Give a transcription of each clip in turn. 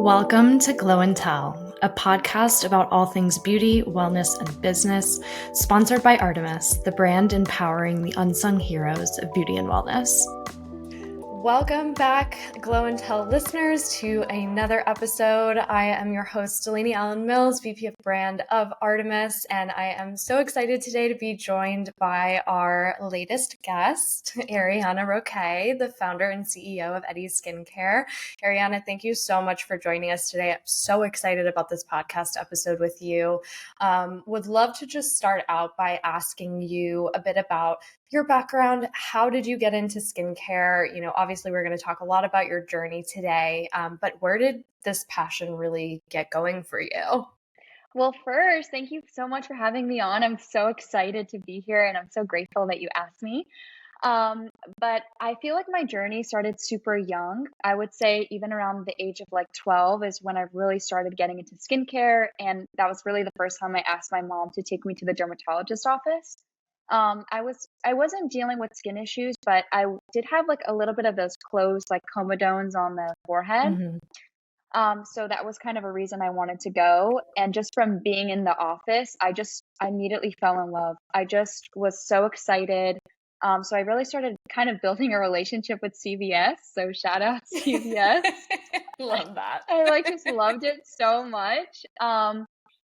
Welcome to Glow and Tell, a podcast about all things beauty, wellness, and business, sponsored by Artemis, the brand empowering the unsung heroes of beauty and wellness. Welcome back, Glow and Tell listeners, to another episode. I am your host, Delaney Allen Mills, VP of Brand of Artemis, and I am so excited today to be joined by our latest guest, Ariana Roque, the founder and CEO of Eddy Skincare. Ariana, thank you so much for joining us today. I'm so excited about this podcast episode with you. Would love to just start out by asking you a bit about your background. How did you get into skincare? Obviously we're going to talk a lot about your journey today, but where did this passion really get going for you? Well, first, thank you so much for having me on. I'm so excited to be here and I'm so grateful that you asked me. But I feel like my journey started super young. I would say even around the age of like 12 is when I really started getting into skincare. And that was really the first time I asked my mom to take me to the dermatologist office. I wasn't dealing with skin issues, but I did have like a little bit of those closed like comedones on the forehead. Mm-hmm. So that was kind of a reason I wanted to go. And just from being in the office, I immediately fell in love. I just was so excited. So I really started kind of building a relationship with CVS. So shout out CVS. Love that. I like just loved it so much.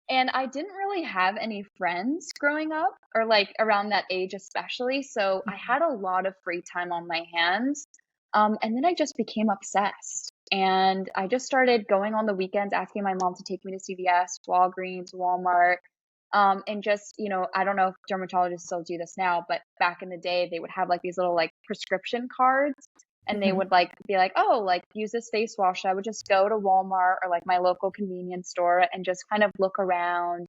And I didn't really have any friends growing up or like around that age, especially. So I had a lot of free time on my hands. And then I just became obsessed. And I just started going on the weekends, asking my mom to take me to CVS, Walgreens, Walmart. And just, I don't know if dermatologists still do this now, but back in the day, they would have like these little like prescription cards and they would like be like, oh, like use this face wash. I would just go to Walmart or like my local convenience store and just kind of look around,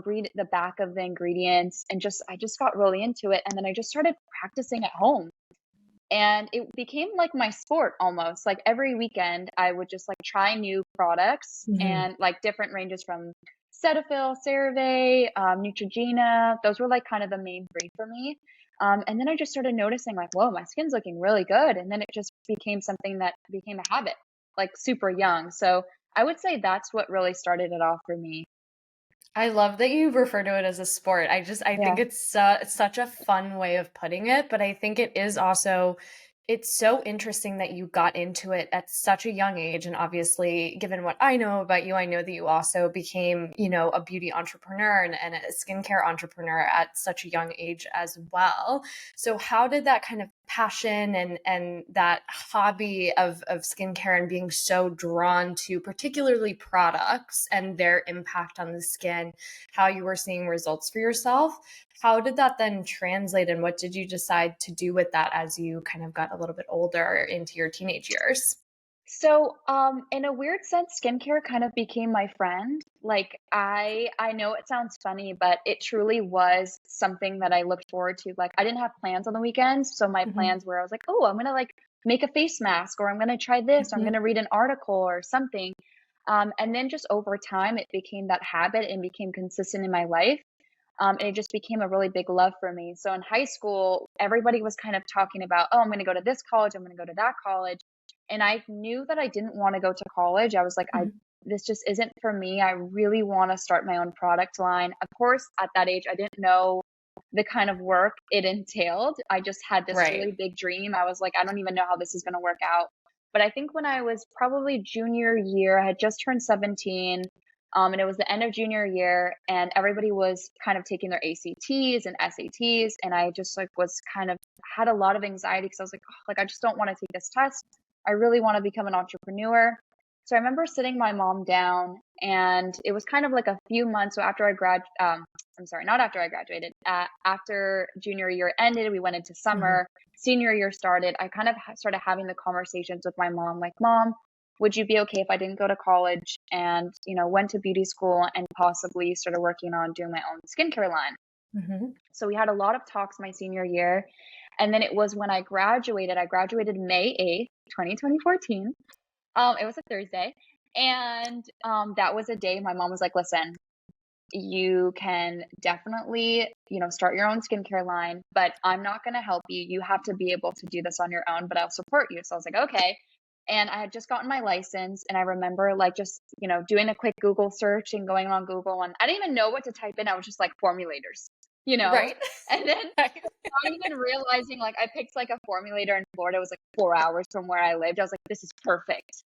read the back of the ingredients and I just got really into it. And then I just started practicing at home. And it became like my sport almost. Like every weekend, I would just like try new products and like different ranges from Cetaphil, CeraVe, Neutrogena. Those were like kind of the main three for me. And then I just started noticing like, whoa, my skin's looking really good. And then it just became something that became a habit, like super young. So I would say that's what really started it off for me. I love that you refer to it as a sport. I think Yeah. it's such a fun way of putting it, but I think it is also, it's so interesting that you got into it at such a young age. And obviously, given what I know about you, I know that you also became, a beauty entrepreneur and a skincare entrepreneur at such a young age as well. So how did that kind of passion and that hobby of skincare and being so drawn to particularly products and their impact on the skin, how you were seeing results for yourself, how did that then translate and what did you decide to do with that as you kind of got a little bit older into your teenage years? So, in a weird sense, skincare kind of became my friend. Like I know it sounds funny, but it truly was something that I looked forward to. Like I didn't have plans on the weekends, so my Hmm. plans were I was like, "Oh, I'm going to like make a face mask or I'm going to try this, or I'm Hmm. going to read an article or something." And then just over time, it became that habit and became consistent in my life. And it just became a really big love for me. So in high school, everybody was kind of talking about, oh, I'm going to go to this college, I'm going to go to that college. And I knew that I didn't want to go to college. I was like, this just isn't for me. I really want to start my own product line. Of course, at that age, I didn't know the kind of work it entailed. I just had this Right. really big dream. I was like, I don't even know how this is going to work out. But I think when I was probably junior year, I had just turned 17, and it was the end of junior year, and everybody was kind of taking their ACTs and SATs, and I just like was kind of had a lot of anxiety because I was like, oh, like I just don't want to take this test. I really want to become an entrepreneur. So I remember sitting my mom down, and it was kind of like a few months. So after I'm sorry, not after I graduated. After junior year ended, we went into Hmm. summer. Senior year started. I kind of started having the conversations with my mom, like, Mom, would you be okay if I didn't go to college and, went to beauty school and possibly started working on doing my own skincare line? Hmm. So we had a lot of talks my senior year. And then it was when I graduated May 8th, 2014. It was a Thursday. And that was a day my mom was like, listen, you can definitely, start your own skincare line, but I'm not going to help you. You have to be able to do this on your own, but I'll support you. So I was like, okay. And I had just gotten my license, and I remember like just, doing a quick Google search and going on Google, and I didn't even know what to type in. I was just like formulators, you know? Right. And then Right. not even realizing, like, I picked like a formulator in Florida. It was like 4 hours from where I lived. I was like, this is perfect.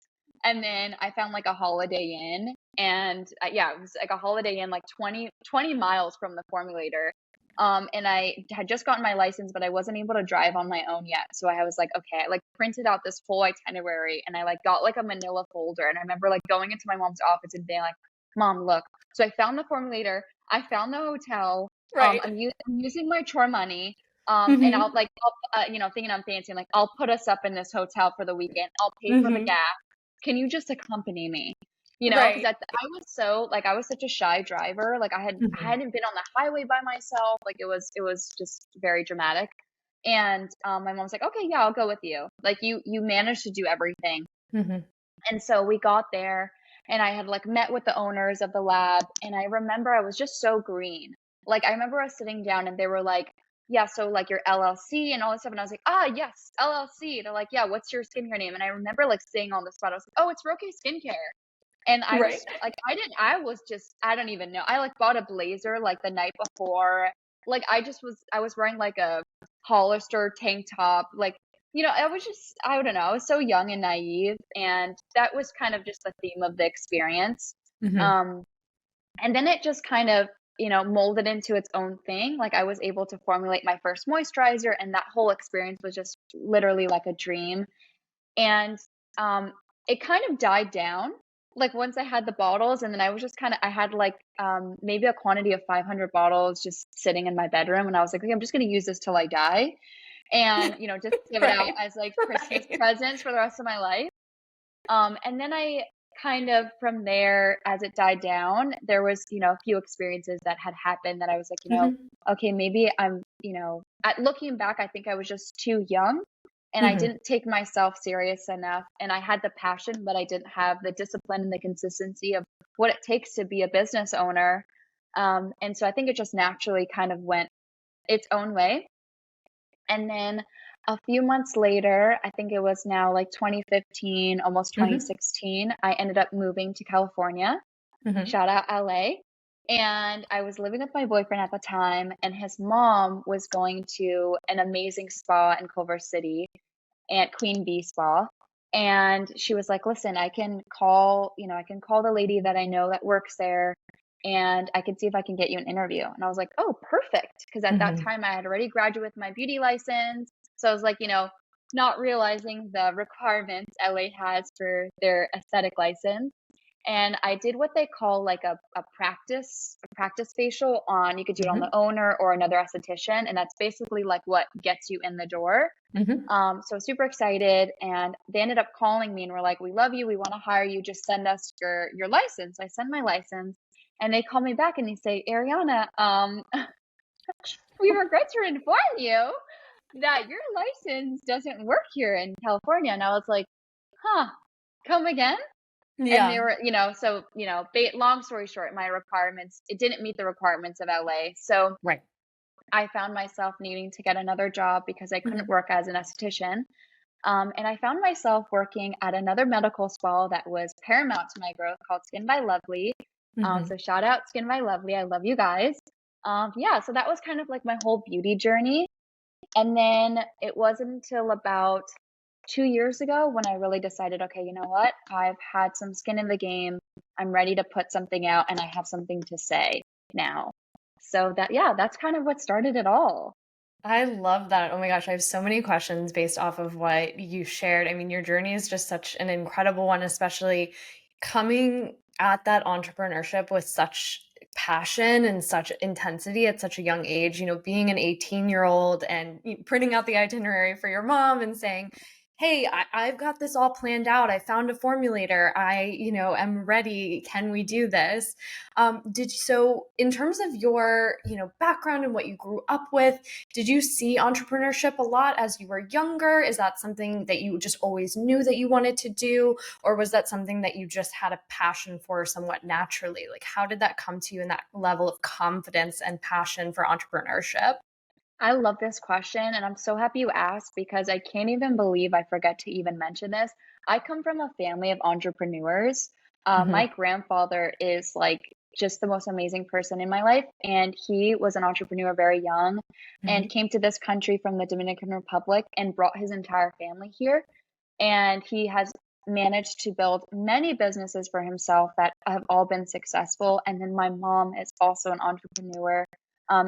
And then I found like a Holiday Inn, and yeah, it was like a Holiday Inn, like 20 miles from the formulator. And I had just gotten my license, but I wasn't able to drive on my own yet. So I was like, okay, I like printed out this whole itinerary, and I like got like a manila folder. And I remember like going into my mom's office and being like, Mom, look. So I found the formulator, I found the hotel. Right. I'm using my chore money. And Mm-hmm. thinking I'm fancy, like, I'll put us up in this hotel for the weekend. I'll pay for the Mm-hmm. gas. Can you just accompany me? Because Right. I was such a shy driver. Like I Mm-hmm. hadn't been on the highway by myself. Like it was just very dramatic. And my mom's like, okay, yeah, I'll go with you. Like you managed to do everything. Mm-hmm. And so we got there, and I had like met with the owners of the lab, and I remember I was just so green. Like I remember us sitting down, and they were like, yeah, so like your LLC and all this stuff. And I was like, ah, yes, LLC. They're like, yeah, what's your skincare name? And I remember like saying on the spot, I was like, oh, it's Roque Skincare. And I Right. was like, I don't even know. I like bought a blazer like the night before. Like I was wearing like a Hollister tank top. Like, I don't know. I was so young and naive. And that was kind of just the theme of the experience. Mm-hmm. Um, and then it just kind of, molded into its own thing. Like I was able to formulate my first moisturizer, and that whole experience was just literally like a dream. And um, it kind of died down. Like once I had the bottles, and then I was just I had like maybe a quantity of 500 bottles just sitting in my bedroom. And I was like, okay, I'm just going to use this till I die. And, just give it out Right. as like Christmas Right. presents for the rest of my life. And then I kind of from there, as it died down, there was, a few experiences that had happened that I was like, Mm-hmm. okay, maybe I'm, at looking back, I think I was just too young, and I Mm-hmm. didn't take myself serious enough. And I had the passion, but I didn't have the discipline and the consistency of what it takes to be a business owner. And so I think it just naturally kind of went its own way. And then a few months later, I think it was now like 2015, almost Mm-hmm. 2016, I ended up moving to California. Mm-hmm. Shout out LA. And I was living with my boyfriend at the time, and his mom was going to an amazing spa in Culver City at Queen Bee Spa. And she was like, listen, I can call the lady that I know that works there, and I can see if I can get you an interview. And I was like, oh, perfect. Because at that Mm-hmm. time I had already graduated with my beauty license. So I was like, not realizing the requirements LA has for their aesthetic license. And I did what they call like a practice facial on, you could do it on Mm-hmm. the owner or another esthetician. And that's basically like what gets you in the door. Mm-hmm. So super excited, and they ended up calling me and were like, "We love you. We want to hire you. Just send us your license." I send my license, and they call me back and they say, "Ariana, we regret to inform you that your license doesn't work here in California." And I was like, "Huh? Come again?" And they Yeah. were, long story short, my requirements, it didn't meet the requirements of LA. So Right. I found myself needing to get another job because I couldn't Mm-hmm. work as an esthetician. And I found myself working at another medical spa that was paramount to my growth, called Skin by Lovely. Mm-hmm. So shout out Skin by Lovely. I love you guys. Yeah, so that was kind of like my whole beauty journey. And then it wasn't until about 2 years ago when I really decided, okay, you know what? I've had some skin in the game. I'm ready to put something out, and I have something to say now. So yeah, that's kind of what started it all. I love that. Oh my gosh, I have so many questions based off of what you shared. I mean, your journey is just such an incredible one, especially coming at that entrepreneurship with such passion and such intensity at such a young age. Being an 18-year-old and printing out the itinerary for your mom and saying, hey, I've got this all planned out. I found a formulator. Am ready. Can we do this? So in terms of your, background and what you grew up with, did you see entrepreneurship a lot as you were younger? Is that something that you just always knew that you wanted to do? Or was that something that you just had a passion for somewhat naturally? Like, how did that come to you in that level of confidence and passion for entrepreneurship? I love this question, and I'm so happy you asked because I can't even believe I forget to even mention this. I come from a family of entrepreneurs. Hmm. My grandfather is like just the most amazing person in my life, and he was an entrepreneur very young Hmm. and came to this country from the Dominican Republic and brought his entire family here. And he has managed to build many businesses for himself that have all been successful. And then my mom is also an entrepreneur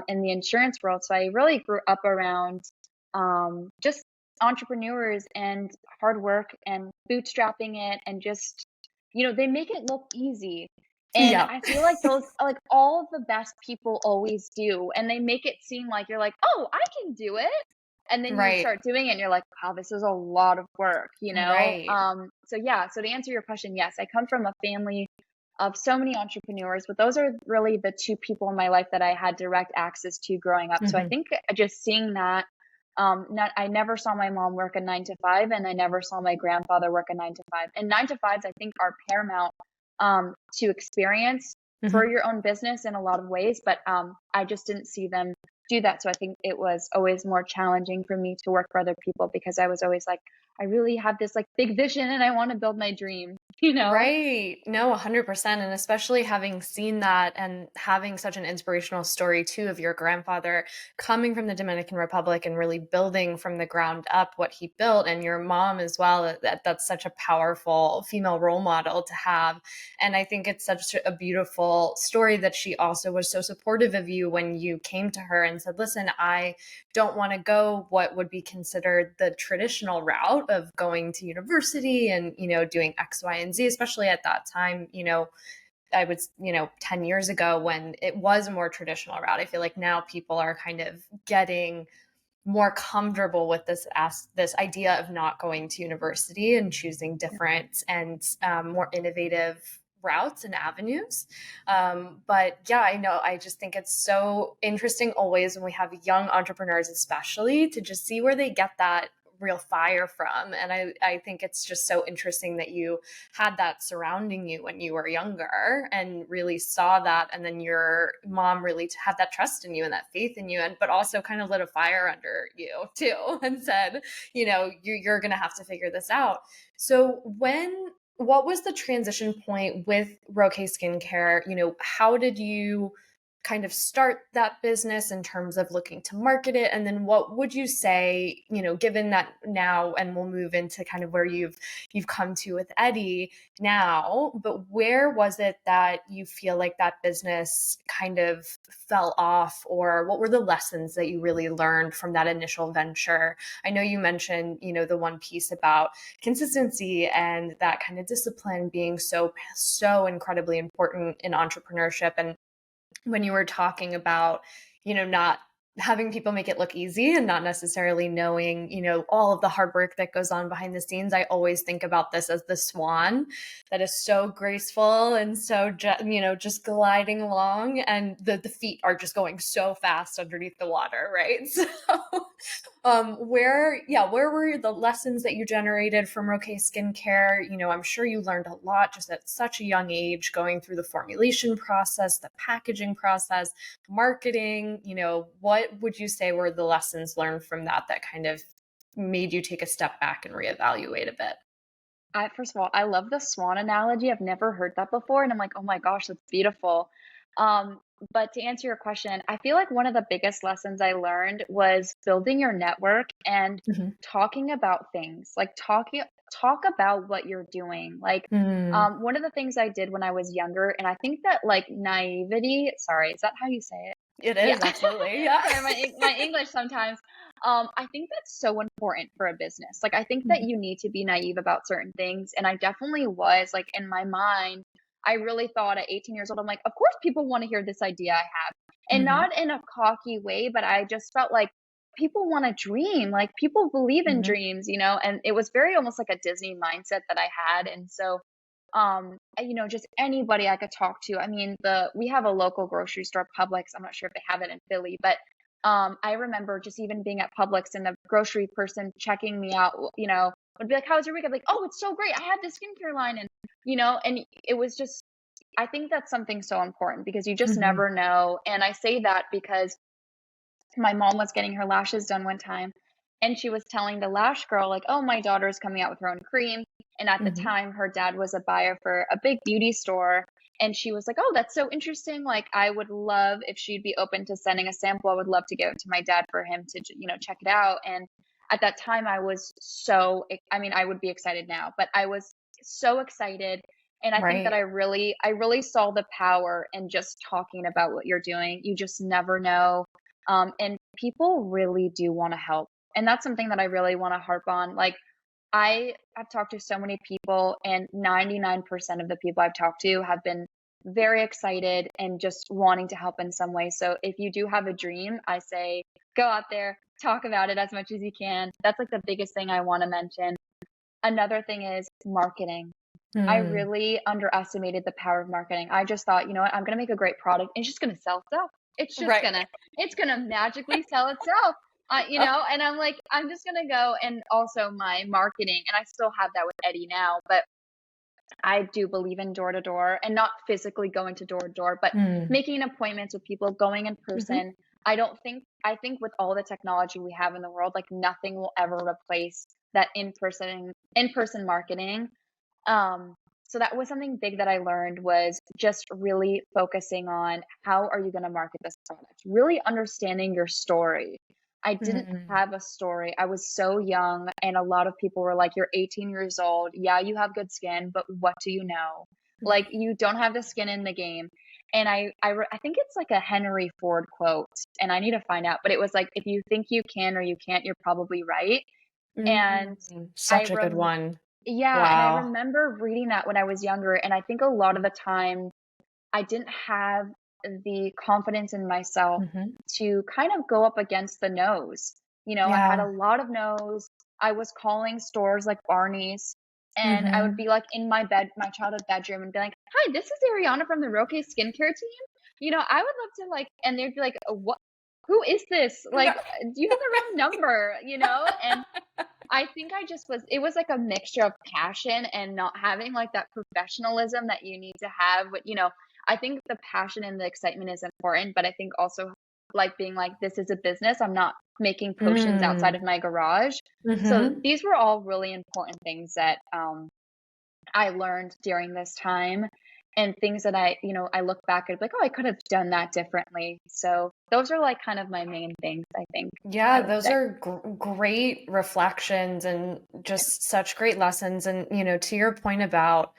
in the insurance world. So I really grew up around just entrepreneurs and hard work and bootstrapping it and just, they make it look easy. And Yeah. I feel like those, like all of the best people always do. And they make it seem like you're like, oh, I can do it. And then you Right. start doing it and you're like, wow, this is a lot of work, you know? Right. So yeah, so to answer your question, yes, I come from a family of so many entrepreneurs, but those are really the two people in my life that I had direct access to growing up. So I Hmm. think just seeing that, I never saw my mom work a 9 to 5, and I never saw my grandfather work a 9 to 5. And 9 to 5s, I think, are paramount to experience for Hmm. your own business in a lot of ways, but I just didn't see them do that. So I think it was always more challenging for me to work for other people because I was always like, I really have this like big vision and I want to build my dream, you know? Right. No, 100%. And especially having seen that and having such an inspirational story too of your grandfather coming from the Dominican Republic and really building from the ground up what he built, and your mom as well. That's such a powerful female role model to have. And I think it's such a beautiful story that she also was so supportive of you when you came to her and said, listen, I don't want to go what would be considered the traditional route of going to university and, doing X, Y, and Z, especially at that time, I would, 10 years ago when it was a more traditional route. I feel like now people are kind of getting more comfortable with this idea of not going to university and choosing different and more innovative routes and avenues. But yeah, I know. I just think it's so interesting always when we have young entrepreneurs, especially, to just see where they get that real fire from. And I think it's just so interesting that you had that surrounding you when you were younger and really saw that. And then your mom really had that trust in you and that faith in you, and but also kind of lit a fire under you too and said, you're going to have to figure this out. So what was the transition point with Roque Skincare? How did you kind of start that business in terms of looking to market it? And then what would you say, given that now, and we'll move into kind of where you've come to with Eddy now, but where was it that you feel like that business kind of fell off, or what were the lessons that you really learned from that initial venture? I know you mentioned, the one piece about consistency and that kind of discipline being so incredibly important in entrepreneurship. And when you were talking about, not having people make it look easy and not necessarily knowing, all of the hard work that goes on behind the scenes, I always think about this as the swan that is so graceful and so, just gliding along, and the feet are just going so fast underneath the water, right? So, where were the lessons that you generated from Roque Skincare? I'm sure you learned a lot just at such a young age, going through the formulation process, the packaging process, marketing. What would you say were the lessons learned from that kind of made you take a step back and reevaluate a bit? First of all, I love the swan analogy. I've never heard that before, and I'm like, oh my gosh, that's beautiful. Um, but to answer your question, I feel like one of the biggest lessons I learned was building your network and Mhm. talking about things, like talk about what you're doing. Like, Mm, one of the things I did when I was younger, and I think that like naivety, sorry, is that how you say it? it Yeah. is absolutely, yeah. Sorry, my English sometimes. I think that's so important for a business. Like, I think that Mhm. you need to be naive about certain things, and I definitely was. Like in my mind, I really thought at 18 years old, I'm like, of course people want to hear this idea I have, and Mhm. not in a cocky way, but I just felt like people want to dream. Like people believe in Mhm. dreams, and it was very almost like a Disney mindset that I had, and so just anybody I could talk to. I mean, we have a local grocery store, Publix. I'm not sure if they have it in Philly, but I remember just even being at Publix and the grocery person checking me out, would be like, "How's your week?" I'm like, "Oh, it's so great. I have this skincare line," and it was just. I think that's something so important because you just Mhm. never know. And I say that because my mom was getting her lashes done one time, and she was telling the lash girl, like, oh, my daughter's coming out with her own cream. And at the Mm-hmm. time, her dad was a buyer for a big beauty store. And she was like, oh, that's so interesting. Like, I would love if she'd be open to sending a sample. I would love to give it to my dad for him to, check it out. And at that time, I was I mean, I would be excited now, but I was so excited. And I think that Right. I really saw the power in just talking about what you're doing. You just never know. And people really do want to help. And that's something that I really want to harp on. Like, I've talked to so many people, and 99% of the people I've talked to have been very excited and just wanting to help in some way. So if you do have a dream, I say go out there, talk about it as much as you can. That's like the biggest thing I want to mention. Another thing is marketing. I Mm. really underestimated the power of marketing. I just thought, you know what, I'm gonna make a great product. It's just gonna sell itself. Right. It's gonna magically sell itself. And I'm like, I'm just gonna go. And also my marketing, and I still have that with Eddie now, but I do believe in door to door, and not physically going to door to door, but Mm. making appointments with people, going in Mm-hmm. person. I think with all the technology we have in the world, like nothing will ever replace that in person marketing. um, so that was something big that I learned, was just really focusing on how are you going to market this product, really understanding your story. I didn't Mm. have a story. I was so young, and a lot of people were like, you're 18 years old. Yeah, you have good skin, but what do you know? Like, you don't have the skin in the game. And I think it's like a Henry Ford quote, and I need to find out, but it was like, if you think you can or you can't, you're probably right. And I Such a good rem one. yeah, and I Wow. remember reading that when I was younger, and I think a lot of the time I didn't have the confidence in myself Hmm. to kind of go up against the no's. I had a Yeah. lot of no's. I was calling stores like Barney's, and I would Hmm. be like in my childhood bedroom, and be like, "Hi, this is Ariana from the Roque skincare team. I would love to like," and they'd be like, "What? Who is this? Like, you have the wrong number," And I think it was like a mixture of passion and not having like that professionalism that you need to have. But, I think the passion and the excitement is important, but I think also like being like, this is a business. I'm not making potions outside Mm. of my garage. So Hmm. these were all really important things that I learned during this time, and things that I look back and be like, oh, I could have done that differently. So those are like kind of my main things, I think I Yeah, would those say. are great reflections and just such great lessons. And, to your point about,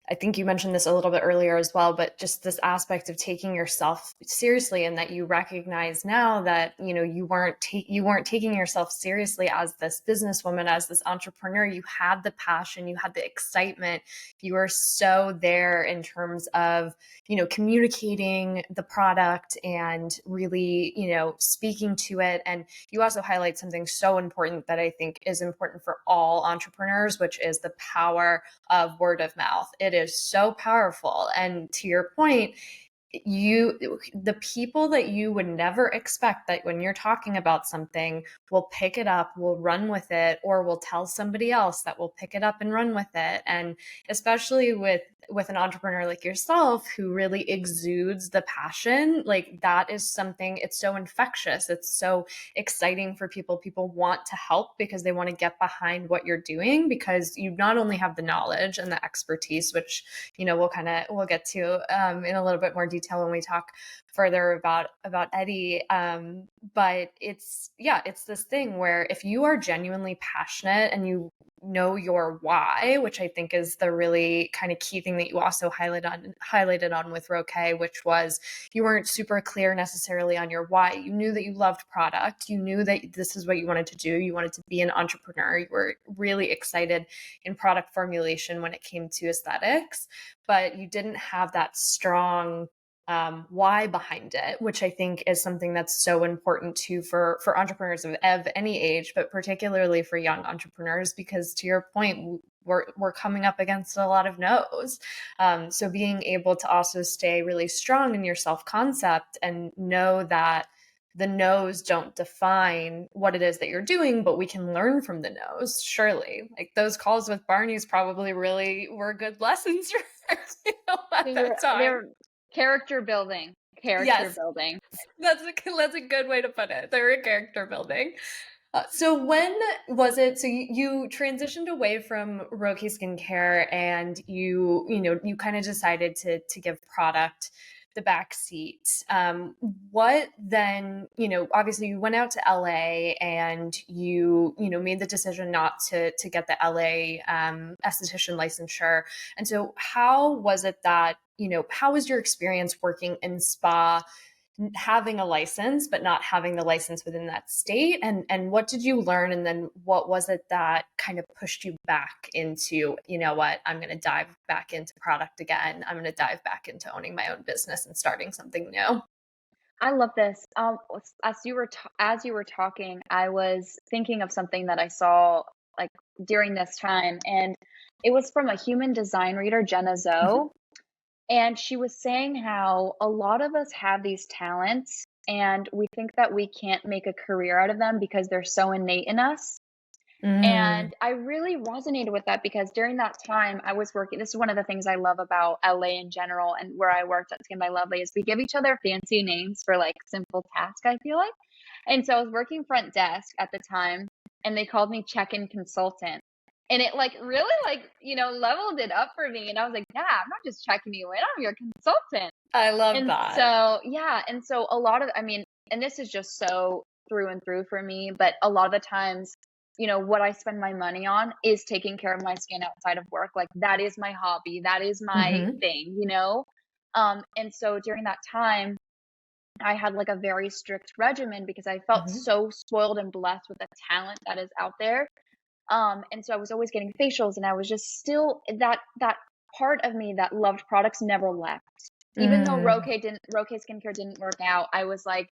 I think you mentioned this a little bit earlier as well, but just this aspect of taking yourself seriously, and that you recognize now that, you weren't taking yourself seriously as this businesswoman, as this entrepreneur. You had the passion, you had the excitement. You were so there in terms of, communicating the product and really, speaking to it. And you also highlight something so important that I think is important for all entrepreneurs, which is the power of word of mouth. It is so powerful. And to your point, the people that you would never expect that when you're talking about something will pick it up, will run with it, or will tell somebody else that will pick it up and run with it. And especially with an entrepreneur like yourself who really exudes the passion, like that is something, it's so infectious, it's so exciting for people want to help because they want to get behind what you're doing, because you not only have the knowledge and the expertise, which we'll get to in a little bit more detail when we talk further about Eddie. But it's this thing where if you are genuinely passionate and you know your why, which I think is the really kind of key thing that you also highlighted on with Roque, which was you weren't super clear necessarily on your why. You knew that you loved product. You knew that this is what you wanted to do. You wanted to be an entrepreneur. You were really excited in product formulation when it came to aesthetics, but you didn't have that strong why behind it, which I think is something that's so important too for entrepreneurs of any age, but particularly for young entrepreneurs, because to your point, we're coming up against a lot of no's. So being able to also stay really strong in your self concept and know that the no's don't define what it is that you're doing, but we can learn from the no's. Surely, like those calls with Barney's probably really were good lessons for at that They're time. character building. Character Yes, building. that's a good way to put it. They were character building. So when was it? So you transitioned away from Roque skincare, and you kind of decided to give product the back seat. What then? Obviously you went out to LA, and you made the decision not to get the LA esthetician licensure. And so how was it that how was your experience working in spa, having a license but not having the license within that state, and what did you learn, and then what was it that kind of pushed you back into, what, I'm going to dive back into product again, I'm going to dive back into owning my own business and starting something new? I love this. As you were talking, I was thinking of something that I saw like during this time, and it was from a human design reader, Jenna Hmm. Zoe, and she was saying how a lot of us have these talents, and we think that we can't make a career out of them because they're so innate in us. Mm. And I really resonated with that because during that time I was working. This is one of the things I love about LA in general and where I worked at Skin by Lovely is we give each other fancy names for like simple tasks, I feel like. And so I was working front desk at the time and they called me check-in consultant. And it like really like, leveled it up for me. And I was like, yeah, I'm not just checking you in, I'm your consultant. I love And that. so, yeah. And so a lot of, I mean, and this is just so through and through for me, but a lot of the times, what I spend my money on is taking care of my skin outside of work. Like that is my hobby. That is my Hmm. thing. And so during that time, I had like a very strict regimen because I felt Hmm. so spoiled and blessed with the talent that is out there. And so I was always getting facials and I was just still that part of me that loved products never left. Even though Mm. Roque skincare didn't work out, I was like,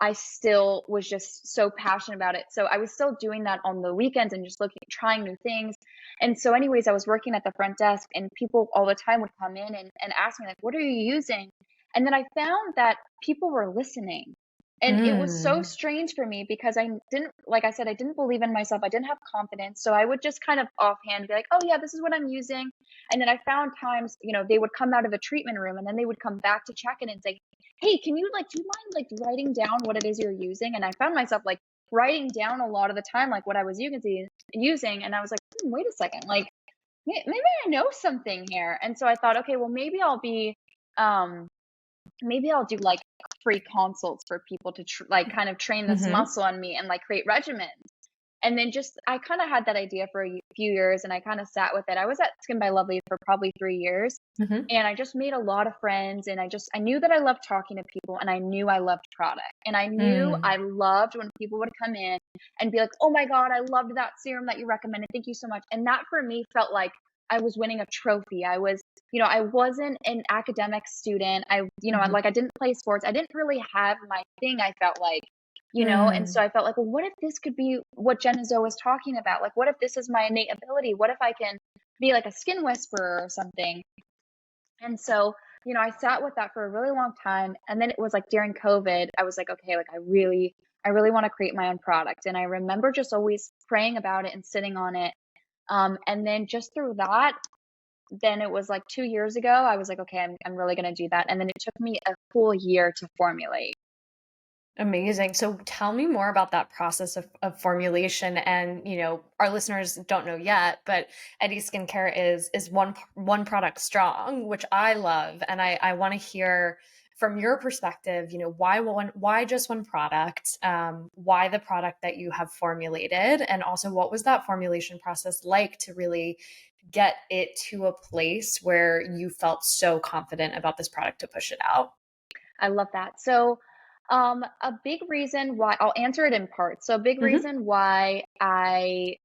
I still was just so passionate about it. So I was still doing that on the weekends and just trying new things. And so anyways, I was working at the front desk and people all the time would come in and ask me like, what are you using? And then I found that people were listening. And it was so Mm. strange for me because I didn't, like I said, I didn't believe in myself. I didn't have confidence. So I would just kind of offhand be like, oh yeah, this is what I'm using. And then I found times, they would come out of the treatment room and then they would come back to check in and say, hey, can you do you mind like writing down what it is you're using? And I found myself like writing down a lot of the time, like what I was using. And I was like, wait a second, like maybe I know something here. And so I thought, okay, well, um, maybe I'll do like free consults for people to like kind of train this Hmm. muscle on me and like create regimens. And then just I kind of had that idea for a few years and I kind of sat with it. I was at Skin by Lovely for probably 3 years Hmm. and I just made a lot of friends and I knew that I loved talking to people and I knew I loved product. And I knew Mm. I loved when people would come in and be like, "Oh my God, I loved that serum that you recommended. Thank you so much." And that for me felt like I was winning a trophy. I wasn't an academic student. Hmm. I didn't play sports. I didn't really have my thing, I felt like. And so Mm. I felt like, well, what if this could be what Jenna Zoe was talking about? Like, what if this is my innate ability? What if I can be like a skin whisperer or something? And so, I sat with that for a really long time. And then it was like during COVID, I was like, okay, like I really want to create my own product. And I remember just always praying about it and sitting on it. And then just through that, then it was like 2 years ago, I was like, okay, I'm really going to do that. And then it took me a full year to formulate. Amazing. So tell me more about that process of formulation. And, our listeners don't know yet, but Eddy Skincare is one product strong, which I love. And I want to hear from your perspective, why just one product, why the product that you have formulated, and also what was that formulation process like to really get it to a place where you felt so confident about this product to push it out? I love that. So, a big reason why I'll answer it in parts. So, a big Hmm. reason why I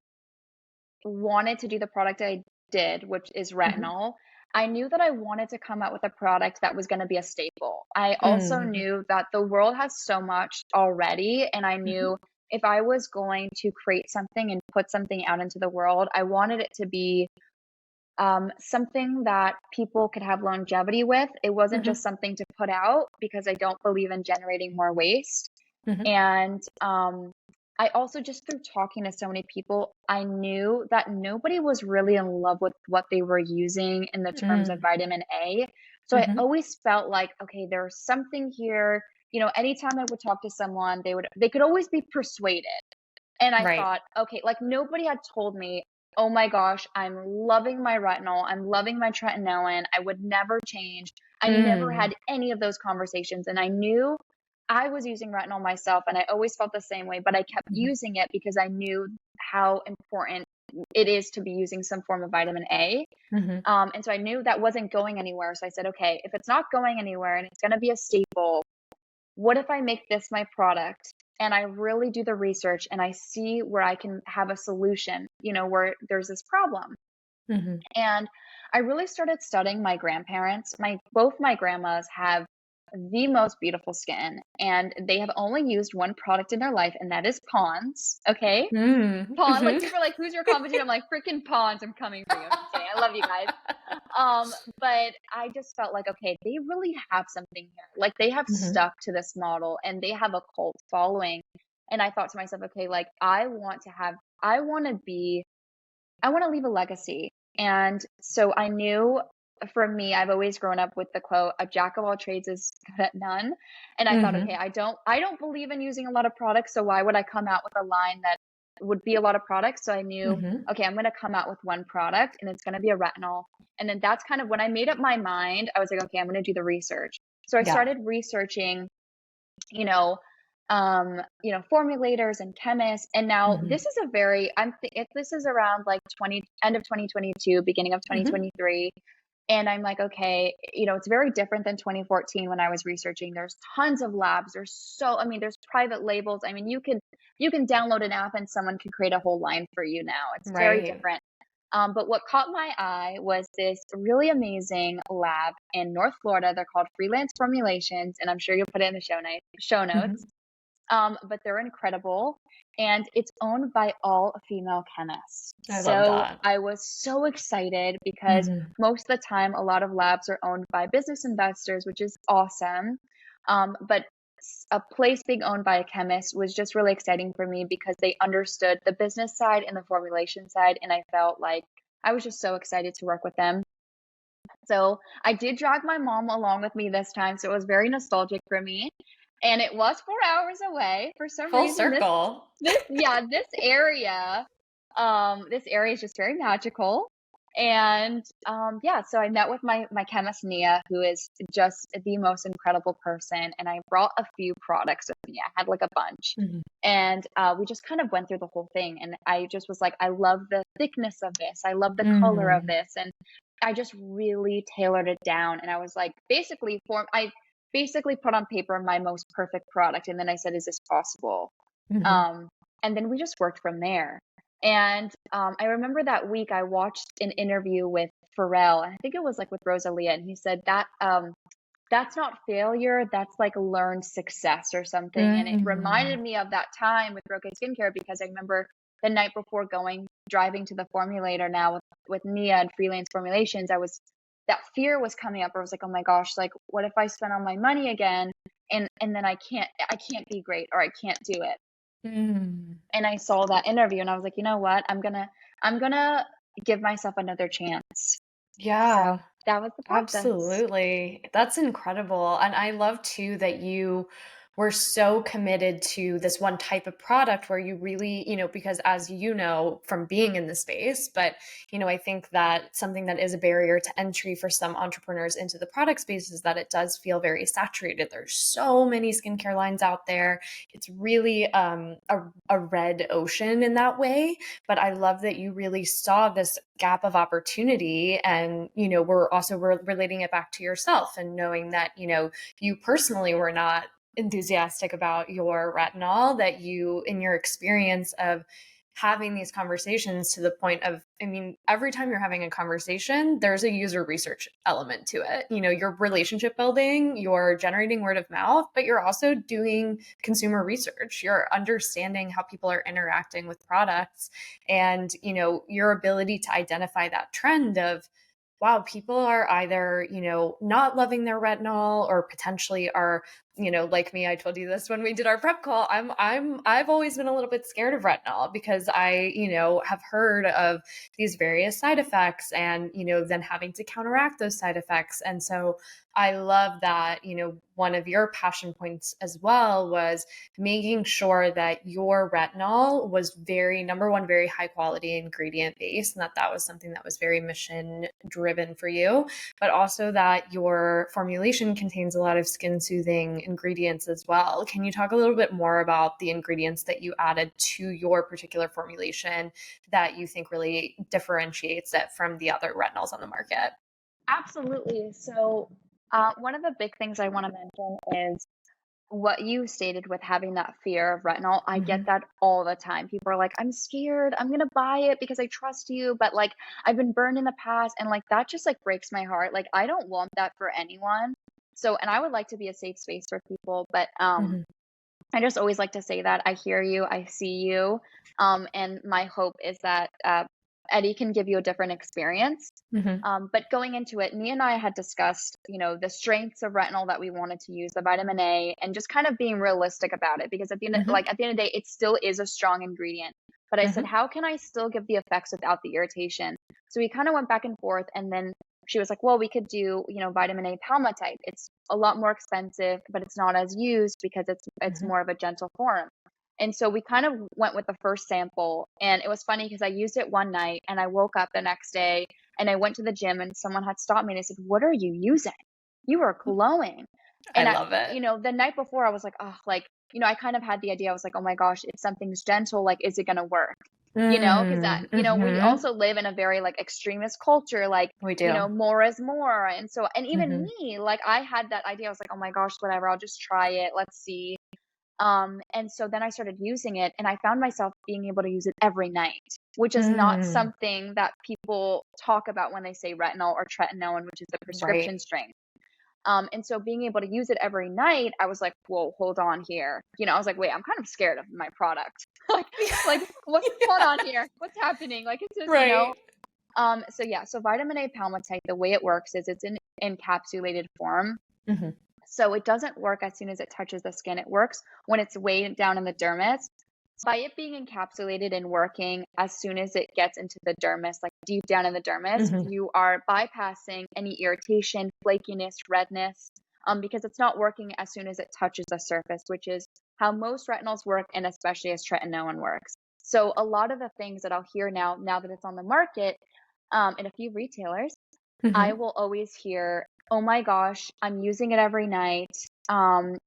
wanted to do the product I did, which is Hmm. retinol, I knew that I wanted to come out with a product that was going to be a staple. I also Hmm. knew that the world has so much already, and I Hmm. knew if I was going to create something and put something out into the world, I wanted it to be something that people could have longevity with. It wasn't Hmm. just something to put out because I don't believe in generating more waste. Hmm. And I also, just through talking to so many people, I knew that nobody was really in love with what they were using in the terms of Mm. vitamin A. So I always felt like, okay, there's something here. Anytime I would talk to someone, they could always be persuaded. And I Right. thought, okay, like nobody had told me, oh my gosh, I'm loving my retinol. I'm loving my tretinoin. I would never change. I never Mm. had any of those conversations. And I knew I was using retinol myself, and I always felt the same way, but I kept Mhm. using it because I knew how important it is to be using some form of vitamin A. Mhm. And so I knew that wasn't going anywhere. So I said, okay, if it's not going anywhere and it's going to be a staple, what if I make this my product and I really do the research and I see where I can have a solution, where there's this problem. Mhm. And I really started studying my grandparents. Both my grandmas have the most beautiful skin, and they have only used one product in their life, and that is Pond's. Okay. Mm. Pond, like Mhm. people are like, who's your competition? I'm like, freaking Pond's, I'm coming for you. I'm just kidding. I love you guys. But I just felt like, okay, they really have something here. Like they have Mhm. stuck to this model and they have a cult following. And I thought to myself, okay, like I want to leave a legacy. And so I knew for me, I've always grown up with the quote, a jack of all trades is good at none. And I thought, okay, Mhm. I don't believe in using a lot of products. So why would I come out with a line that would be a lot of products? So I knew, Mhm. okay, I'm going to come out with one product and it's going to be a retinol. And then that's kind of when I made up my mind, I was like, okay, I'm going to do the research. So I Yeah. started researching, you know, formulators and chemists. And now Mhm. this is a very, if this is around like end of 2022, beginning of Mhm. 2023. And I'm like, okay, it's very different than 2014 when I was researching. There's tons of labs. There's private labels. I mean, you can download an app and someone can create a whole line for you now. It's very Right. different. But what caught my eye was this really amazing lab in North Florida. They're called Freelance Formulations, and I'm sure you'll put it in the show notes. Mhm. But they're incredible, and it's owned by all female chemists. I love So that. I was so excited because Mhm. most of the time, a lot of labs are owned by business investors, which is awesome. But a place being owned by a chemist was just really exciting for me because they understood the business side and the formulation side, and I felt like I was just so excited to work with them. So I did drag my mom along with me this time, so it was very nostalgic for me. And it was 4 hours away. For some Full reason, this circle. this yeah, this area is just very magical. And yeah, so I met with my chemist Nia, who is just the most incredible person. And I brought a few products with me. I had like a bunch. Mhm. And we just kind of went through the whole thing. And I just was like, I love the thickness of this. I love the color of Mhm. this. And I just really tailored it down. And I was like, I basically put on paper my most perfect product. And then I said, is this possible? Mhm. Um, and then we just worked from there. And I remember that week I watched an interview with Pharrell, and I think it was like with Rosalia, and he said that that's not failure, that's like learned success or something. And it Mhm. reminded me of that time with Roque Skincare because I remember the night before driving to the formulator now with Nia and Freelance Formulations, that fear was coming up. I was like, oh my gosh, like what if I spend all my money again and then I can't be great or I can't do it. Mhm. And I saw that interview and I was like, you know what? I'm gonna give myself another chance. So Yeah. that was the process. Absolutely. That's incredible. And I love too that you were so committed to this one type of product where you really, because as you know from being in the space, but, I think that something that is a barrier to entry for some entrepreneurs into the product space is that it does feel very saturated. There's so many skincare lines out there. It's really a red ocean in that way. But I love that you really saw this gap of opportunity and we're also relating it back to yourself and knowing that you personally were not enthusiastic about your retinol, that you in your experience of having these conversations to the point of, I mean, every time you're having a conversation, there's a user research element to it. You're relationship building, you're generating word of mouth, but you're also doing consumer research. You're understanding how people are interacting with products and, your ability to identify that trend of, wow, people are either, not loving their retinol or potentially are like me, I told you this when we did our prep call. I've always been a little bit scared of retinol because I, have heard of these various side effects and, then having to counteract those side effects. And so I love that, one of your passion points as well was making sure that your retinol was number one, very high quality ingredient based, and that was something that was very mission driven for you, but also that your formulation contains a lot of skin soothing ingredients as well. Can you talk a little bit more about the ingredients that you added to your particular formulation that you think really differentiates it from the other retinols on the market? Absolutely. So, one of the big things I want to mention is what you stated with having that fear of retinol. I get Mm-hmm. that all the time. People are like, I'm scared. I'm going to buy it because I trust you. But like, I've been burned in the past. And like, that just like breaks my heart. Like, I don't want that for anyone. So, and I would like to be a safe space for people. But Mm-hmm. I just always like to say that I hear you, I see you. And my hope is that Eddy can give you a different experience. Mm-hmm. But going into it, Nia and I had discussed, the strengths of retinol that we wanted to use, the vitamin A, and just kind of being realistic about it. Because Mm-hmm. at the end of the day, it still is a strong ingredient. But I said, Mm-hmm. how can I still give the effects without the irritation? So we kind of went back and forth, and then she was like, well, we could do, vitamin A palmitate. It's a lot more expensive, but it's not as used because it's Mm-hmm. more of a gentle form. And so we kind of went with the first sample, and it was funny because I used it one night and I woke up the next day and I went to the gym and someone had stopped me and they said, "What are you using? You are glowing." I And love it. the night before I was like, oh, like, I kind of had the idea. I was like, oh my gosh, if something's gentle, like, is it going to work? Because we Mm-hmm. also live in a very like extremist culture, like, We do. more is more. And so, and even Mm-hmm. me, like, I had that idea. I was like, oh my gosh, whatever, I'll just try it. Let's see. And so then I started using it and I found myself being able to use it every night, which is not Mm. something that people talk about when they say retinol or tretinoin, which is the prescription Right. strength. And so being able to use it every night, I was like, whoa, hold on here. I was like, wait, I'm kind of scared of my product. like what, hold Yeah. on here. What's happening? Like, it's just, Right. so yeah, so vitamin A palmitate, the way it works is it's in encapsulated form. Mm-hmm. So it doesn't work as soon as it touches the skin. It works when it's way down in the dermis. By it being encapsulated and working as soon as it gets into the dermis, like deep down in the dermis, Mm-hmm. you are bypassing any irritation, flakiness, redness, because it's not working as soon as it touches the surface, which is how most retinols work, and especially as tretinoin works. So a lot of the things that I'll hear now that it's on the market, in a few retailers, I Mm-hmm. will always hear, "Oh my gosh, I'm using it every night.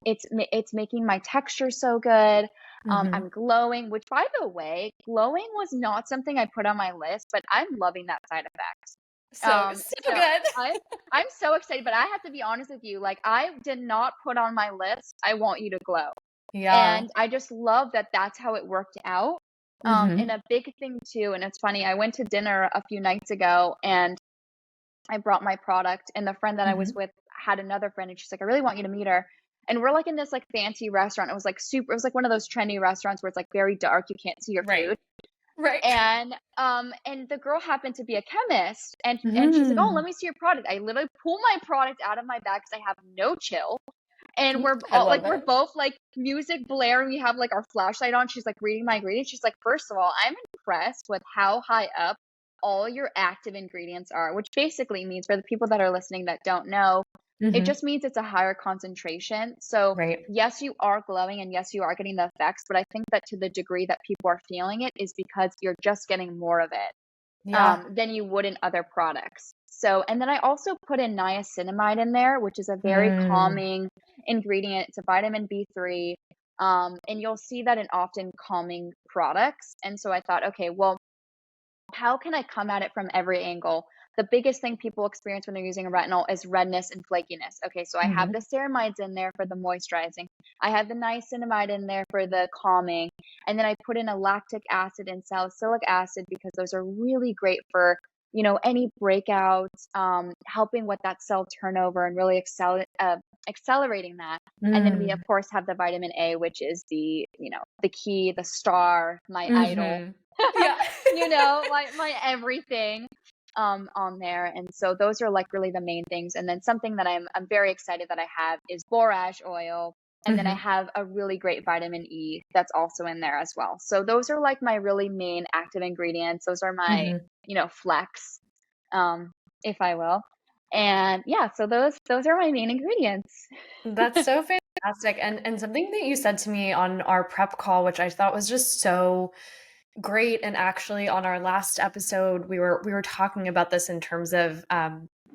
It's making my texture so good. Mm-hmm. I'm glowing," which, by the way, glowing was not something I put on my list, but I'm loving that side effect. So So good. I'm so excited, but I have to be honest with you, like, I did not put on my list, "I want you to glow." Yeah. And I just love that that's how it worked out. And Mm-hmm. a big thing too, and it's funny, I went to dinner a few nights ago and I brought my product, and the friend that I was Mm-hmm. with had another friend, and she's like, "I really want you to meet her." And we're like in this like fancy restaurant. It was like super, it was like one of those trendy restaurants where it's like very dark, you can't see your Right. food. Right. And the girl happened to be a chemist, and she's like, "Oh, Mm. let me see your product." I literally pull my product out of my bag because I have no chill. And we're I all like, love we're it. both like music blaring. We have like our flashlight on. She's like reading my ingredients. She's like, "First of all, I'm impressed with how high up all your active ingredients are," which basically means, for the people that are listening that don't know, it Mm-hmm. just means it's a higher concentration. So Right. yes, you are glowing and yes, you are getting the effects, but I think that to the degree that people are feeling it is because you're just getting more of it Yeah. than you would in other products. So, and then I also put in niacinamide in there, which is a very Mm. calming ingredient. It's a vitamin B3. And you'll see that in often calming products. And so I thought, okay, well, how can I come at it from every angle? The biggest thing people experience when they're using a retinol is redness and flakiness. Okay, so I have Mm-hmm. the ceramides in there for the moisturizing. I have the niacinamide in there for the calming. And then I put in a lactic acid and salicylic acid because those are really great for, any breakouts, helping with that cell turnover and really accelerating that. And then we, of Mm. course, have the vitamin A, which is the key, the star, my idol. Mm-hmm. Yeah. My everything. on there. And so those are like really the main things. And then something that I'm very excited that I have is borage oil. And then I Mm-hmm. have a really great vitamin E that's also in there as well. So those are like my really main active ingredients. Those are my, Mm-hmm. flex, if I will. And yeah, so those are my main ingredients. That's so fantastic. And something that you said to me on our prep call, which I thought was just so great. And actually, on our last episode, we were talking about this in terms of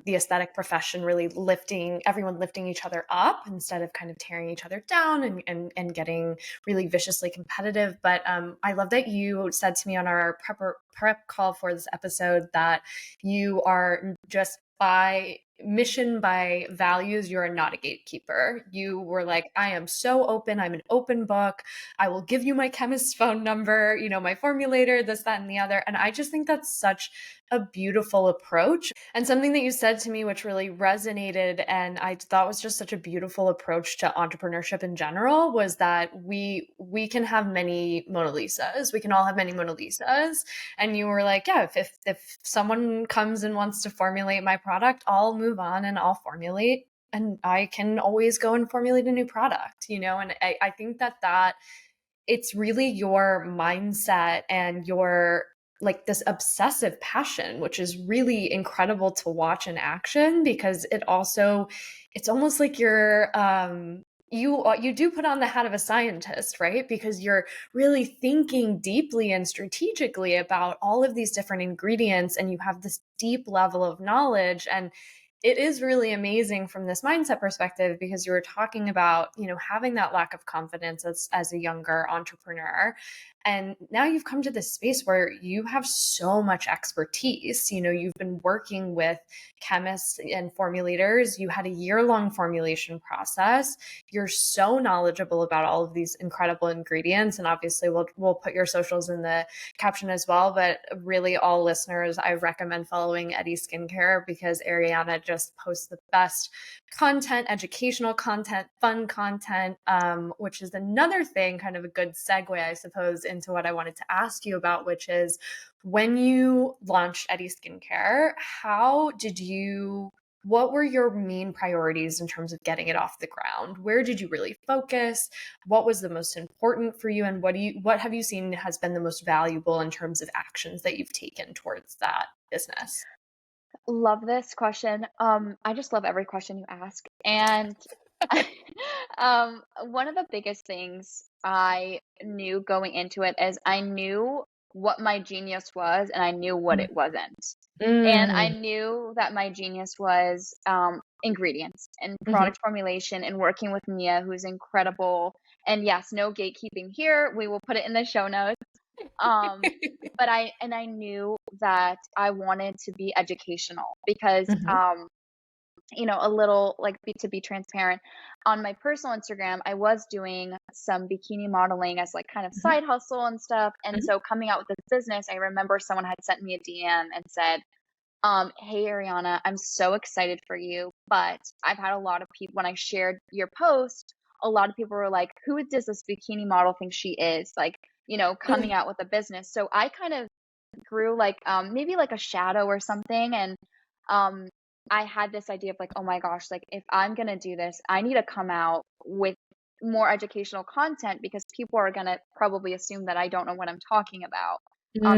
the aesthetic profession really lifting each other up instead of kind of tearing each other down and getting really viciously competitive. But I love that you said to me on our prep call for this episode that you are just by mission, by values, you're not a gatekeeper. You were like, I am so open. I'm an open book. I will give you my chemist's phone number, my formulator, this, that, and the other. And I just think that's such a beautiful approach. And something that you said to me, which really resonated and I thought was just such a beautiful approach to entrepreneurship in general, was that we can have many Mona Lisas. We can all have many Mona Lisas. And you were like, yeah, if someone comes and wants to formulate my product, I'll move on and I'll formulate, and I can always go and formulate a new product, and I think that it's really your mindset and your like this obsessive passion, which is really incredible to watch in action, because it's almost like you do put on the hat of a scientist, right? Because you're really thinking deeply and strategically about all of these different ingredients, and you have this deep level of knowledge. And it is really amazing from this mindset perspective, because you were talking about, having that lack of confidence as a younger entrepreneur. And now you've come to this space where you have so much expertise. You've been working with chemists and formulators. You had a year-long formulation process. You're so knowledgeable about all of these incredible ingredients. And obviously we'll put your socials in the caption as well. But really, all listeners, I recommend following Eddy Skincare, because Ariana just posts the best content, educational content, fun content, which is another thing, kind of a good segue, I suppose, into what I wanted to ask you about, which is when you launched Eddy Skincare, what were your main priorities in terms of getting it off the ground? Where did you really focus? What was the most important for you? And what have you seen has been the most valuable in terms of actions that you've taken towards that business? Love this question. I just love every question you ask. And one of the biggest things I knew going into it is I knew what my genius was and I knew what it wasn't. And I Mm. knew that my genius was ingredients and Mm-hmm. product formulation and working with Mia, who's incredible. And yes, no gatekeeping here. We will put it in the show notes. Um, but I knew that I wanted to be educational because, Mm-hmm. a little like to be transparent, on my personal Instagram, I was doing some bikini modeling as like kind of Mm-hmm. side hustle and stuff. And so coming out with this business, I remember someone had sent me a DM and said, hey Ariana, I'm so excited for you, but I've had a lot of people when I shared your post, a lot of people were like, who does this bikini model think she is? Like, coming out with a business. So I kind of grew like maybe like a shadow or something. And um I had this idea of like, oh my gosh, like if I'm gonna do this, I need to come out with more educational content because people are gonna probably assume that I don't know what I'm talking about,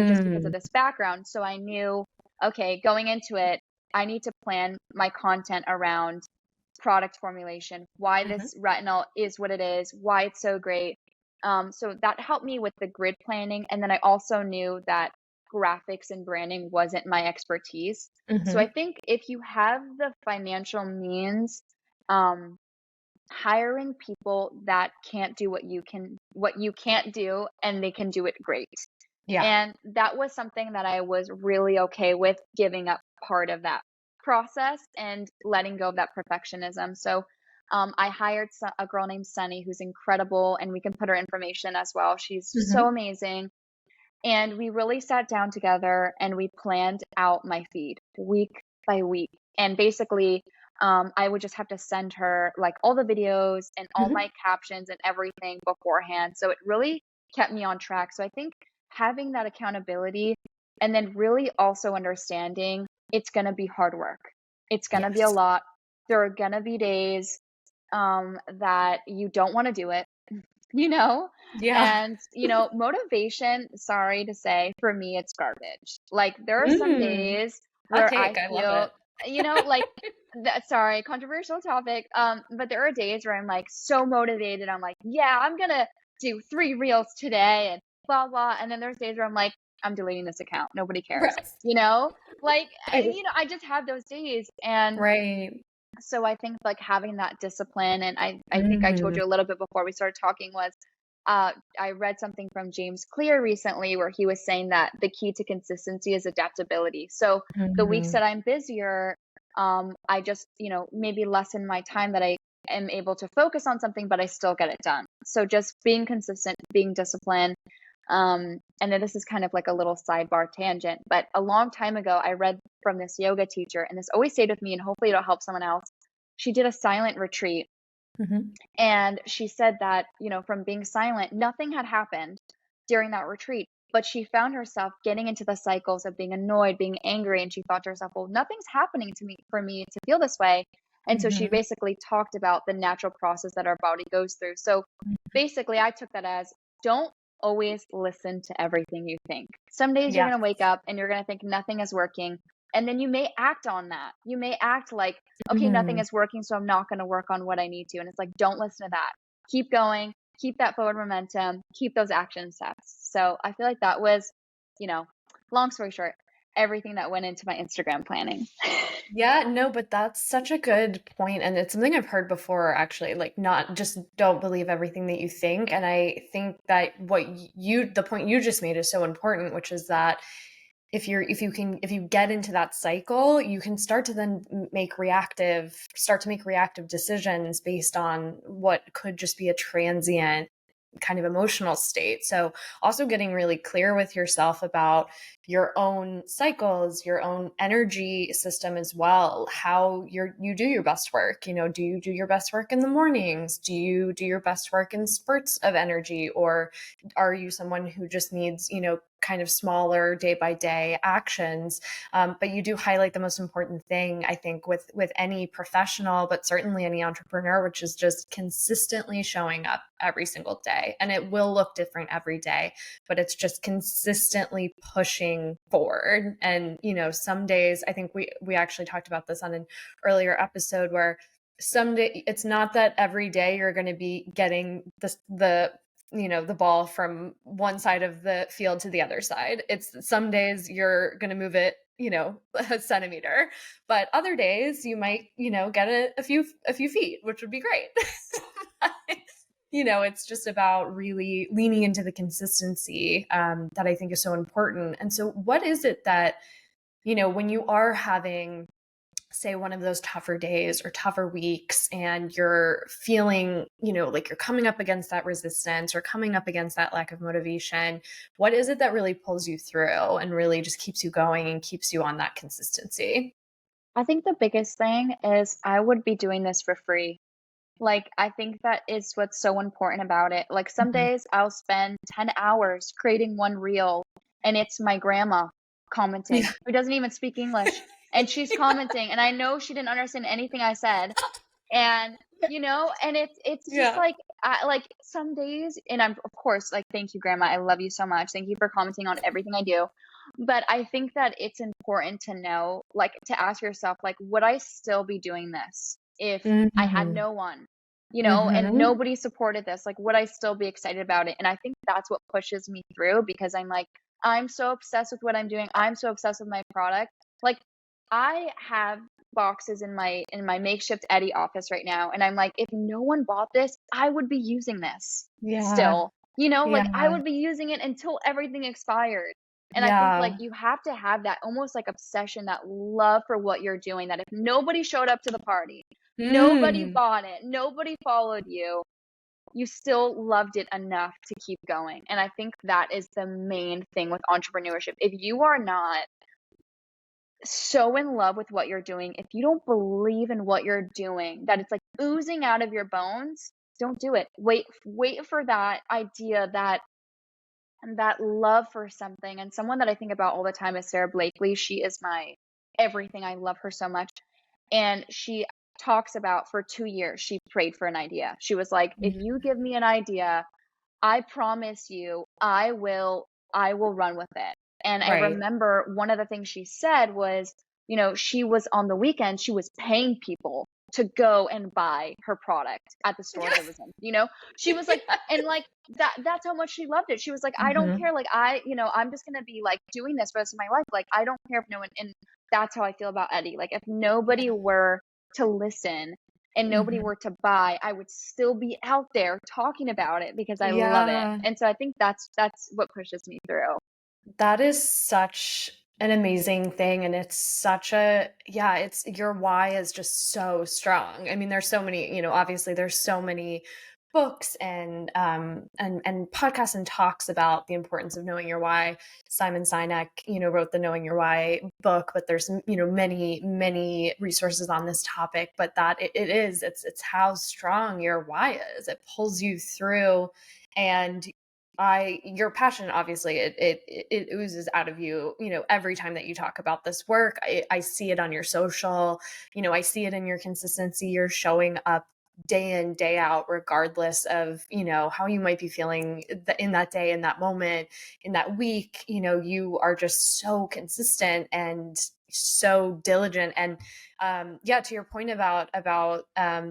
just because of Mm. this background. So I knew, okay, going into it, I need to plan my content around product formulation, why Mm-hmm. this retinol is what it is, why it's so great. So that helped me with the grid planning. And then I also knew that graphics and branding wasn't my expertise. So I Mm-hmm. think if you have the financial means, um, hiring people that can't do what you can't do, and they can do it great. Yeah. And that was something that I was really okay with giving up part of that process and letting go of that perfectionism. So I hired a girl named Sunny who's incredible, and we can put her information as well. She's so Mm-hmm. amazing. And we really sat down together and we planned out my feed week by week. And basically, I would just have to send her like all the videos and all Mm-hmm. my captions and everything beforehand. So it really kept me on track. So I think having that accountability And then really also understanding it's going to be hard work. It's going to be a Yes. lot. There are going to be days that you don't want to do it, you know? Yeah. And, motivation, sorry to say, for me, it's garbage. Like, there are some Mm. days Hot where I take. I love feel, it. like, sorry, controversial topic. But there are days where I'm like so motivated. I'm like, yeah, I'm gonna do 3 reels today and blah blah. And then there's days where I'm like, I'm deleting this account. Nobody cares. Right. Like, Right. I just have those days. And Right. so I think like having that discipline, and I think I told Mhm. you a little bit before we started talking, was I read something from James Clear recently where he was saying that the key to consistency is adaptability. So the weeks Mhm. that I'm busier, I just, maybe lessen my time that I am able to focus on something, but I still get it done. So just being consistent, being disciplined. And then this is kind of like a little sidebar tangent, but a long time ago, I read from this yoga teacher, and this always stayed with me, and hopefully it'll help someone else. She did a silent retreat, Mhm. and she said that, from being silent, nothing had happened during that retreat. But she found herself getting into the cycles of being annoyed, being angry. And she thought to herself, well, nothing's happening to me for me to feel this way. And so she Mhm. basically talked about the natural process that our body goes through. So basically, I took that as, don't always listen to everything you think. Some days you're Yeah. going to wake up and you're going to think nothing is working. And then you may act on that. You may act like, okay, nothing Mhm. is working, so I'm not going to work on what I need to. And it's like, don't listen to that. Keep going, keep that forward momentum, keep those action steps. So I feel like that was, you know, long story short, everything that went into my Instagram planning. Yeah, no, but that's such a good point, and it's something I've heard before, actually. Like, not just don't believe everything that you think. And I think that the point you just made is so important, which is that if you get into that cycle, you can start to then start to make reactive decisions based on what could just be a transient kind of emotional state. So also getting really clear with yourself about your own cycles, your own energy system as well, how you do your best work. Do you do your best work in the mornings? Do you do your best work in spurts of energy? Or are you someone who just needs, kind of smaller day by day actions? But you do highlight the most important thing, I think, with any professional, but certainly any entrepreneur, which is just consistently showing up every single day. And it will look different every day, but it's just consistently pushing forward. And, some days, I think we actually talked about this on an earlier episode, where someday it's not that every day you're going to be getting the ball from one side of the field to the other side. It's some days you're going to move it, a centimeter, but other days you might, get a few feet, which would be great. It's just about really leaning into the consistency, that I think is so important. And so what is it that, when you are having, say, one of those tougher days or tougher weeks, and you're feeling, like you're coming up against that resistance or coming up against that lack of motivation, what is it that really pulls you through and really just keeps you going and keeps you on that consistency? I think the biggest thing is I would be doing this for free. Like, I think that is what's so important about it. Like, some Mhm. days I'll spend 10 hours creating one reel, and it's my grandma commenting, Yeah. who doesn't even speak English. And she's commenting, and I know she didn't understand anything I said. And, and it's just Yeah. like, like some days, and I'm, of course, like, thank you, grandma. I love you so much. Thank you for commenting on everything I do. But I think that it's important to know, like, to ask yourself, like, would I still be doing this if I had Mhm. no one, and Mhm. nobody supported this? Like, would I still be excited about it? And I think that's what pushes me through, because I'm like, I'm so obsessed with what I'm doing. I'm so obsessed with my product. Like, I have boxes in my makeshift Eddy office right now, and I'm like, if no one bought this, I would be using this Yeah. still. Like, I Yeah. would be using it until everything expired. And I think like Yeah. you have to have that almost like obsession, that love for what you're doing, that if nobody showed up to the party, nobody Mm. bought it, nobody followed you, you still loved it enough to keep going. And I think that is the main thing with entrepreneurship. If you are not so in love with what you're doing, if you don't believe in what you're doing, that it's like oozing out of your bones, don't do it. Wait for that idea, that love for something. And someone that I think about all the time is Sarah Blakely. She is my everything. I love her so much. And she talks about for 2 years, she prayed for an idea. She was like, if you give me an idea, I promise you, I will run with it. And I Right. remember one of the things she said was, she was on the weekend, she was paying people to go and buy her product at the store that was in. She was like, and like that's how much she loved it. She was like, I don't Hmm. care. Like I'm just gonna be like doing this for the rest of my life. Like I don't care if no one, and that's how I feel about Eddie. Like if nobody were to listen and nobody Hmm. were to buy, I would still be out there talking about it because I love it. Yeah. And so I think that's what pushes me through. That is such an amazing thing, and it's such a yeah, it's your why is just so strong. I mean, there's so many, obviously there's so many books and podcasts and talks about the importance of knowing your why. Simon Sinek, wrote the Knowing Your Why book, but there's, many, many resources on this topic, but that it's how strong your why is. It pulls you through, and your passion, obviously it oozes out of you, every time that you talk about this work. I see it on your social, I see it in your consistency. You're showing up day in, day out, regardless of, how you might be feeling in that day, in that moment, in that week. You are just so consistent and so diligent. And yeah, to your point about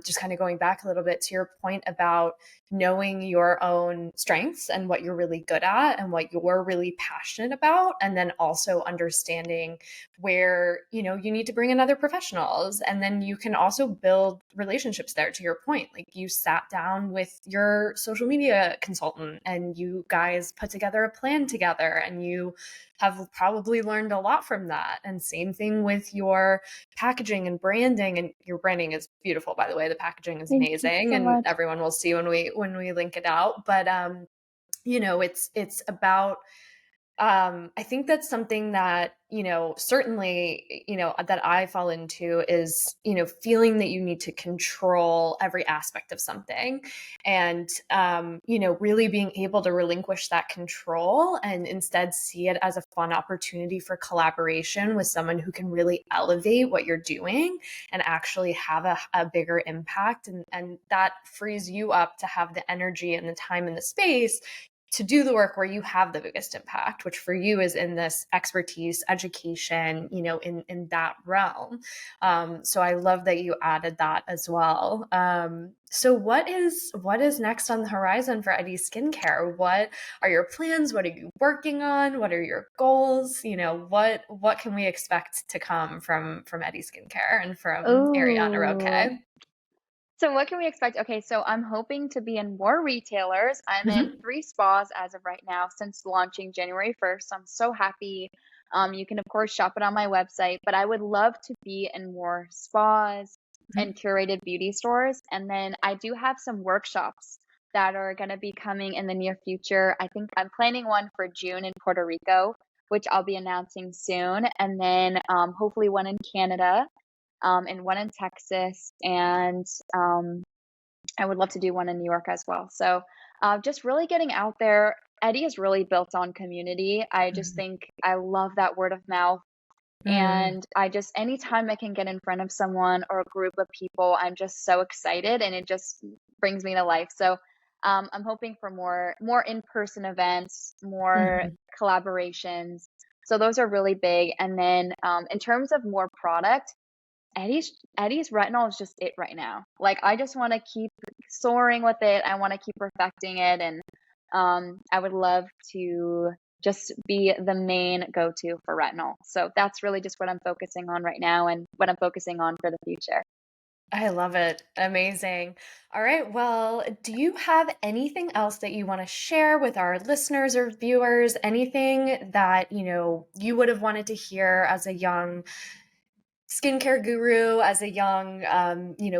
just kind of going back a little bit to your point about knowing your own strengths and what you're really good at and what you're really passionate about, and then also understanding where you need to bring in other professionals, and then you can also build relationships there. To your point, like you sat down with your social media consultant and you guys put together a plan together, and you have probably learned a lot from that. And same thing with your packaging and branding. And your branding is beautiful, by the way. The packaging is Thank you amazing, so and much. everyone will see when we link it out. But it's about I think that's something that, certainly, that I fall into is, feeling that you need to control every aspect of something, and, really being able to relinquish that control and instead see it as a fun opportunity for collaboration with someone who can really elevate what you're doing and actually have a bigger impact. And that frees you up to have the energy and the time and the space to do the work where you have the biggest impact, which for you is in this expertise, education, in that realm. So I love that you added that as well. So what is next on the horizon for Eddy Skincare? What are your plans? What are you working on? What are your goals? What can we expect to come from Eddy Skincare and from Ariana Oh, Roque? so what can we expect? Okay, so I'm hoping to be in more retailers. I'm in 3 spas as of right now since launching January 1st. I'm so happy. You can of course shop it on my website, but I would love to be in more spas and curated beauty stores. And then I do have some workshops that are going to be coming in the near future. I think I'm planning one for June in Puerto Rico, which I'll be announcing soon, and then hopefully one in Canada, and one in Texas, and I would love to do one in New York as well. So just really getting out there. Eddie is really built on community. I just think I love that word of mouth. Mm. And I just, anytime I can get in front of someone or a group of people, I'm just so excited and it just brings me to life. So I'm hoping for more in-person events, more Mhm. collaborations. So those are really big. And then in terms of more product, Eddie's retinol is just it right now. Like I just want to keep soaring with it. I want to keep perfecting it, and I would love to just be the main go-to for retinol. So that's really just what I'm focusing on right now and what I'm focusing on for the future. I love it. Amazing. All right. Well, do you have anything else that you want to share with our listeners or viewers? Anything that, you would have wanted to hear as a young skincare guru, as a young,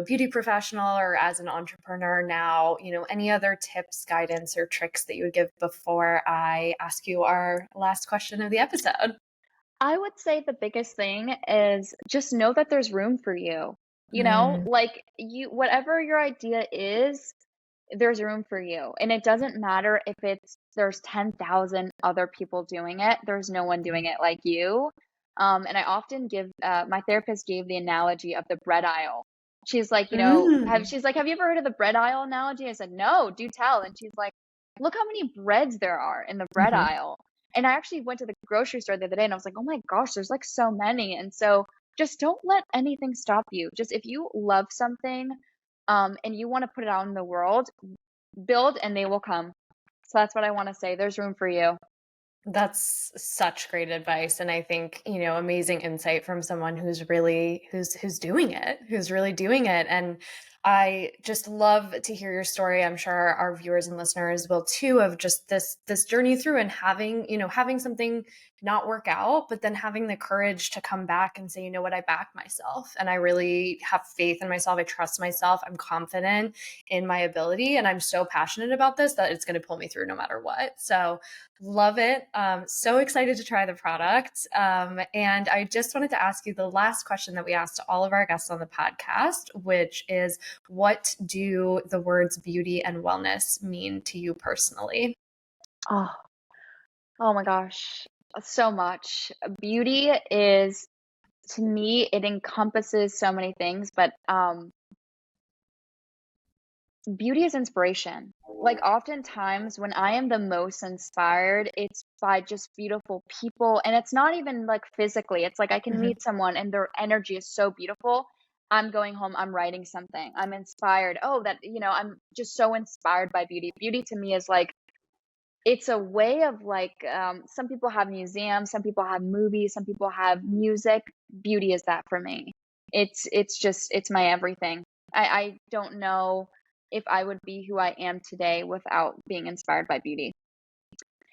beauty professional, or as an entrepreneur now? Any other tips, guidance, or tricks that you would give before I ask you our last question of the episode? I would say the biggest thing is just know that there's room for you. Mm, Like you, whatever your idea is, there's room for you. And it doesn't matter if there's 10,000 other people doing it. There's no one doing it like you. And I often give, my therapist gave the analogy of the bread aisle. She's like, Mm. have you ever heard of the bread aisle analogy? I said, no, do tell. And she's like, look how many breads there are in the bread Mhm. aisle. And I actually went to the grocery store the other day and I was like, oh my gosh, there's like so many. And so just don't let anything stop you. Just if you love something, and you want to put it out in the world, build and they will come. So that's what I want to say. There's room for you. That's such great advice, and I think, amazing insight from someone who's really who's doing it, who's really doing it. And I just love to hear your story. I'm sure our viewers and listeners will too, of just this journey through, and having something not work out, but then having the courage to come back and say, you know what, I back myself and I really have faith in myself. I trust myself. I'm confident in my ability, and I'm so passionate about this that it's going to pull me through no matter what. So love it. So excited to try the product. And I just wanted to ask you the last question that we asked to all of our guests on the podcast, which is, what do the words beauty and wellness mean to you personally? Oh, oh my gosh. So much. Beauty is, to me, it encompasses so many things, but beauty is inspiration. Like oftentimes when I am the most inspired, it's by just beautiful people. And it's not even like physically. It's like I can Mhm. meet someone and their energy is so beautiful. I'm going home, I'm writing something. I'm inspired. Oh, I'm just so inspired by beauty. Beauty to me is like, it's a way of like, some people have museums, some people have movies, some people have music. Beauty is that for me. It's my everything. I don't know if I would be who I am today without being inspired by beauty.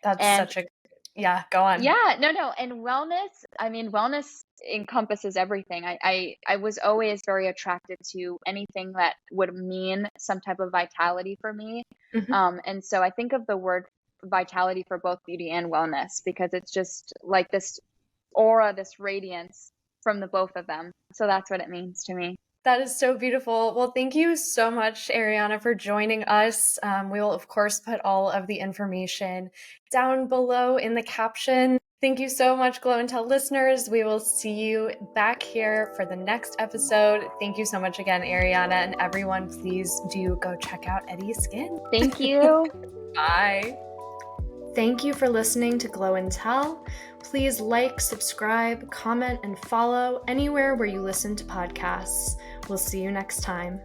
That's And such a, yeah, go on. yeah, no. And wellness, I mean, wellness encompasses everything. I was always very attracted to anything that would mean some type of vitality for me. Mhm. And so I think of the word vitality for both beauty and wellness because it's just like this aura, this radiance from the both of them. So that's what it means to me. That is so beautiful. Well, thank you so much, Ariana, for joining us. We will, of course, put all of the information down below in the caption. Thank you so much, Glow and Tell listeners. We will see you back here for the next episode. Thank you so much again, Ariana. And everyone, please do go check out Eddy Skin. Thank you. Bye. Thank you for listening to Glow and Tell. Please like, subscribe, comment, and follow anywhere where you listen to podcasts. We'll see you next time.